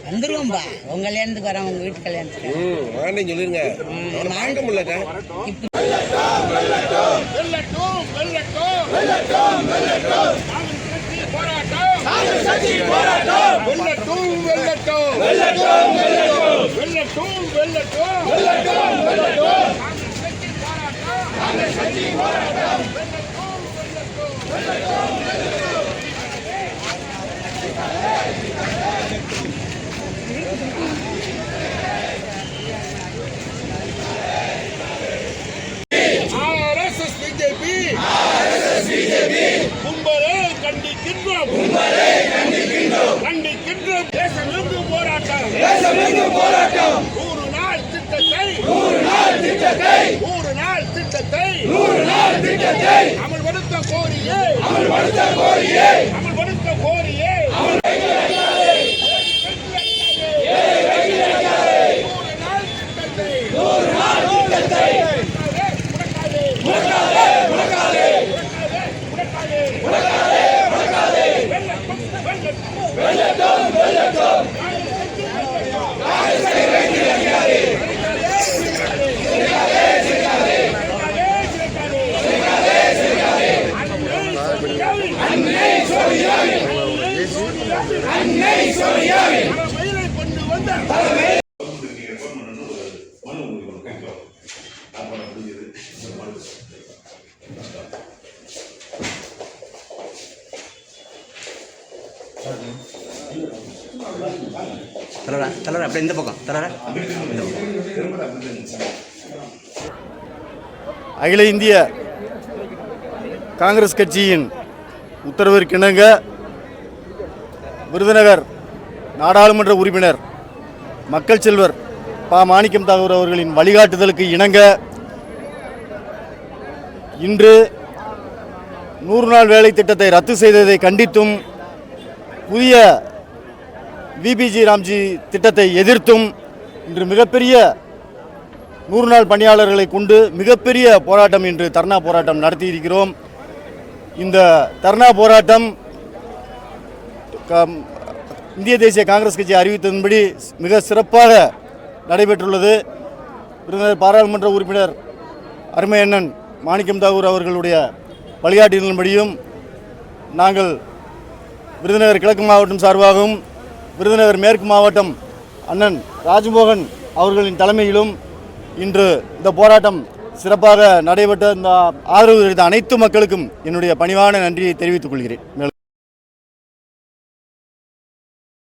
வந்துருவோம்பா உங்க கல்யாணத்துக்கு வரேன், உங்க வீட்டு கல்யாணத்துக்கு வாங்கன்னு சொல்லிருங்க. வாங்க முடியலக்கா. கும்பலே கண்டிக்கின்றோம், கண்டிக்கின்றோம். தேசமெங்கும் போராட்டம், 100 நாள் திட்டத்தை, 100 நாள் திட்டத்தை அமல்படுத்த கோரியே, அமல்படுத்த கோரியே. தலைவர் அப்படியே இந்த பக்கம் தலைவர். அகில இந்திய காங்கிரஸ் கட்சியின் உத்தரவிற்கிணங்க விருதுநகர் நாடாளுமன்ற உறுப்பினர் மக்கள் செல்வர் ப. மாணிக்கம் தாகூர் அவர்களின் வழிகாட்டுதலுக்கு இணங்க இன்று 100 நாள் வேலை திட்டத்தை ரத்து செய்ததை கண்டித்தும் புதிய விபிஜி ராம்ஜி திட்டத்தை எதிர்த்தும் இன்று மிகப்பெரிய 100 நாள் பணியாளர்களை கொண்டு மிகப்பெரிய போராட்டம் இன்று தர்ணா போராட்டம் நடத்தியிருக்கிறோம். இந்த தர்ணா போராட்டம் இந்திய தேசிய காங்கிரஸ் கட்சி அறிவித்ததன்படி மிக சிறப்பாக நடைபெற்றுள்ளது. விருதுநகர் பாராளுமன்ற உறுப்பினர் அருமை அண்ணன் மாணிக்கம் தாகூர் அவர்களுடைய வழிகாட்டுதலின்படியும் நாங்கள் விருதுநகர் கிழக்கு மாவட்டம் சார்பாகவும் விருதுநகர் மேற்கு மாவட்டம் அண்ணன் ராஜ்மோகன் அவர்களின் தலைமையிலும் இன்று இந்த போராட்டம் சிறப்பாக நடைபெற்ற இந்த ஆதரவு அளித்த அனைத்து மக்களுக்கும் என்னுடைய பணிவான நன்றியை தெரிவித்துக் கொள்கிறேன்.